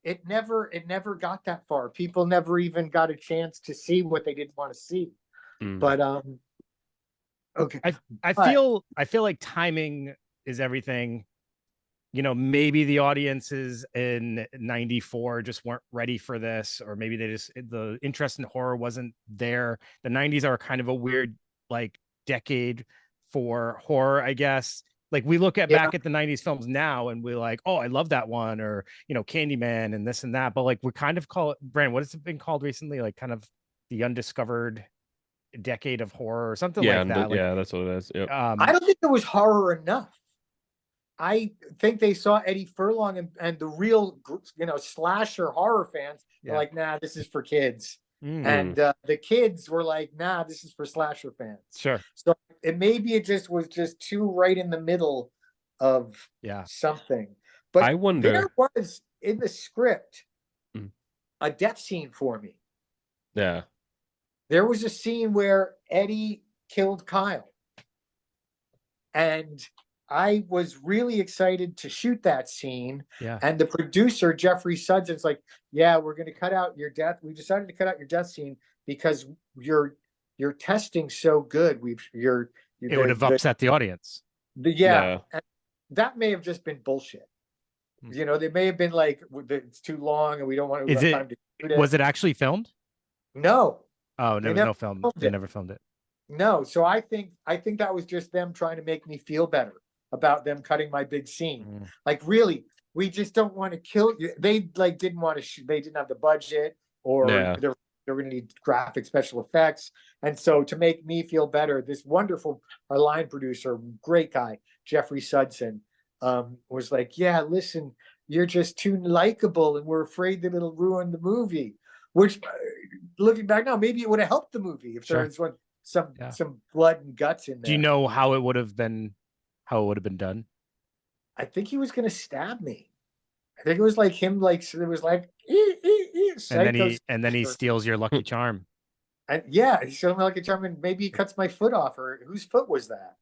got that far. People never even got a chance to see what they didn't want to see. But okay. I feel like timing is everything. You know, maybe the audiences in '94 just weren't ready for this, or maybe the interest in horror wasn't there. The '90s are kind of a weird like decade for horror, I guess. Like we look back at the '90s films now and we're like, oh, I love that one, or Candyman and this and that. But like we kind of call it, Brand, what has it been called recently? Like kind of the undiscovered decade of horror or something like that. That's what it is. Yep. I don't think it was horror enough. I think they saw Eddie Furlong and the real, slasher horror fans were like, nah, this is for kids. And the kids were like, nah, this is for slasher fans. Sure. So maybe it just was too right in the middle of something. But I wonder, there was in the script a death scene for me. Yeah. There was a scene where Eddie killed Kyle. And I was really excited to shoot that scene. Yeah. And the producer, Jeffrey Sudson's like, yeah, we're going to cut out your death. We decided to cut out your death scene because your testing so good. It would have upset the audience. And that may have just been bullshit. They may have been like, it's too long and we don't want to have time to shoot it. Was it actually filmed? No. Oh, there was no film. They never filmed it. No. So I think that was just them trying to make me feel better about them cutting my big scene. Like, really, we just don't want to kill you. They didn't want to shoot. They didn't have the budget, or they're going to need graphic special effects. And so to make me feel better, this wonderful line producer, great guy, Jeffrey Sudson, was like, yeah, listen, you're just too likable and we're afraid that it'll ruin the movie. Which, looking back now, maybe it would have helped the movie if there was some blood and guts in there. Do you know how it would have been done? I think he was going to stab me. I think it was like him, like, so it was like, and then he steals your lucky charm. And he stole my lucky charm, and maybe he cuts my foot off. Or whose foot was that?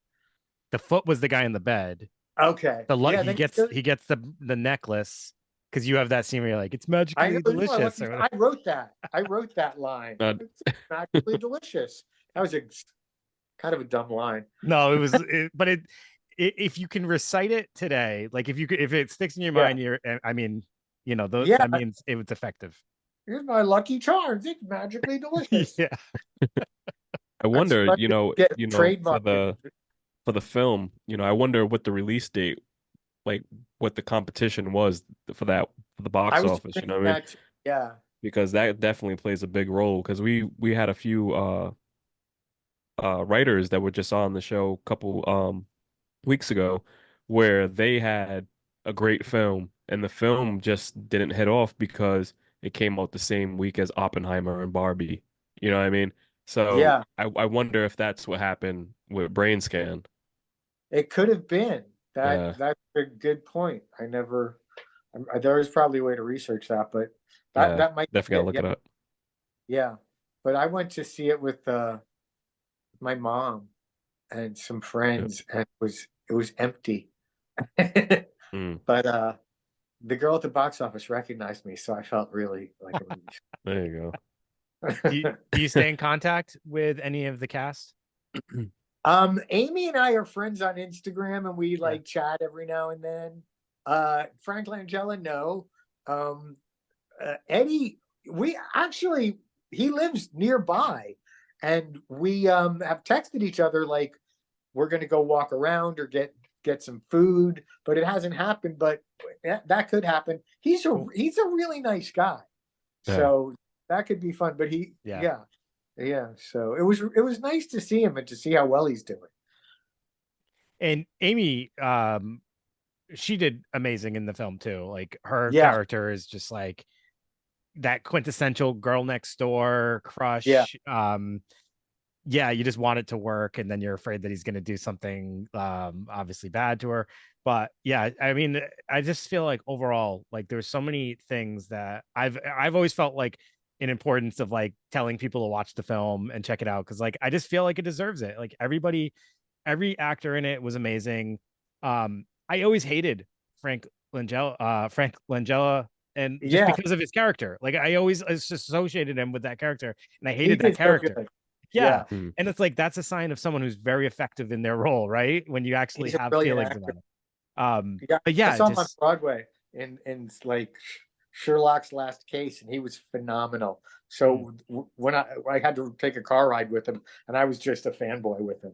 The foot was the guy in the bed. Okay. He gets the necklace, because you have that scene where you're like, it's magically delicious. I wrote that line. It's magically delicious. That was kind of a dumb line. No, it was, but if you can recite it today, like if it sticks in your mind, I mean, that means it was effective. Here's my Lucky Charms. It's magically delicious. Yeah. I wonder, for the film, I wonder what the release date, like what the competition was for the box office. You know what I mean? Yeah. Because that definitely plays a big role. Because we had a few writers that were just on the show a couple weeks ago, where they had a great film, and the film just didn't hit off because it came out the same week as Oppenheimer and Barbie. You know what I mean? So I wonder if that's what happened with Brainscan. It could have been. That's a good point. There is probably a way to research that, but that might definitely gotta look it up. Yeah. But I went to see it with my mom and some friends, and it was empty. But the girl at the box office recognized me, so I felt really like a movie. There you go. Do you stay in contact with any of the cast? Amy and I are friends on Instagram, and we chat every now and then. Frank Langella, no. Eddie, he lives nearby, and we have texted each other like we're gonna go walk around or get some food, but it hasn't happened. But that could happen. He's a really nice guy, so that could be fun. But so it was nice to see him and to see how well he's doing. And Amy, she did amazing in the film too. Like her character is just like that quintessential girl next door crush. You just want it to work, and then you're afraid that he's going to do something obviously bad to her. But I mean, I just feel like overall, like there's so many things that I've always felt like an importance of like telling people to watch the film and check it out, because like I just feel like it deserves it. Like every actor in it was amazing. I always hated Frank Langella, and just because of his character. Like I always associated him with that character, and I hated that character. So and it's like that's a sign of someone who's very effective in their role, right? When you actually have feelings about it. I saw him on Broadway in like Sherlock's Last Case, and he was phenomenal. So when I had to take a car ride with him, and I was just a fanboy with him,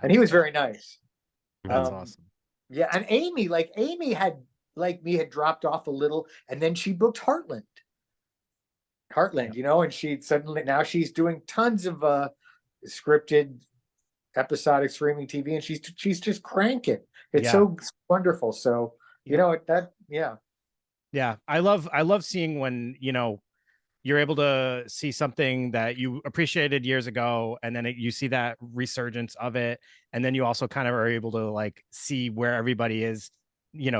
and he was very nice. That's awesome. Yeah, and Amy had had dropped off a little, and then she booked Heartland, and now she's doing tons of scripted episodic streaming TV, and she's just cranking. It's so wonderful. So I love seeing when you're able to see something that you appreciated years ago, and then you see that resurgence of it, and then you also kind of are able to like see where everybody is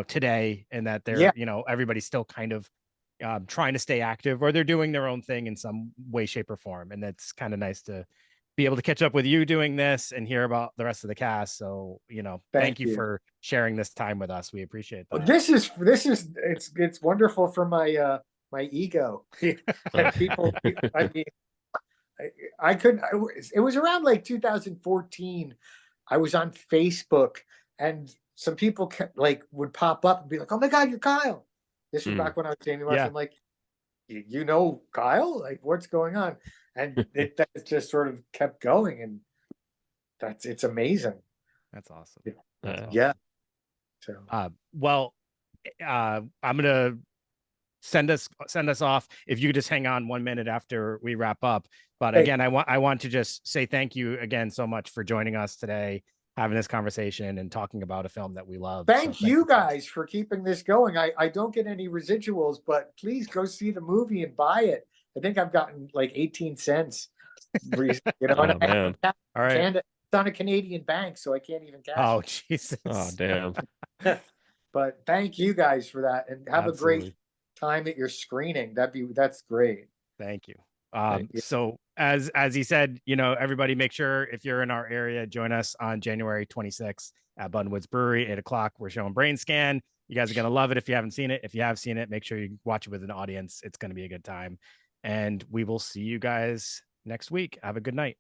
today, and that they're everybody's still kind of trying to stay active, or they're doing their own thing in some way, shape, or form. And that's kind of nice to be able to catch up with you doing this and hear about the rest of the cast. So thank you for sharing this time with us. We appreciate that. This is it's wonderful for my my ego. And people, I mean, I couldn't. It was around like 2014. I was on Facebook, and some people would pop up and be like, "Oh my God, you're Kyle." This was back when I was Jamie Galen. I'm like, "You know Kyle? Like, what's going on?" And that just sort of kept going, and it's amazing. That's awesome. Yeah. So, I'm gonna send us off. If you could just hang on 1 minute after we wrap up. But again, I want to just say thank you again so much for joining us today, having this conversation and talking about a film that we love. Thank you guys for keeping this going. I don't get any residuals, but please go see the movie and buy it. I think I've gotten like 18 cents. Oh, man. All right. It's on a Canadian bank, so I can't even cash. Oh, Jesus. Oh, damn. But thank you guys for that, and have a great time at your screening. That's great. Thank you. So as he said, everybody make sure if you're in our area, join us on January 26th at Buttonwoods Brewery, 8:00. We're showing Brainscan. You guys are going to love it if you haven't seen it. If you have seen it, make sure you watch it with an audience. It's going to be a good time. And we will see you guys next week. Have a good night.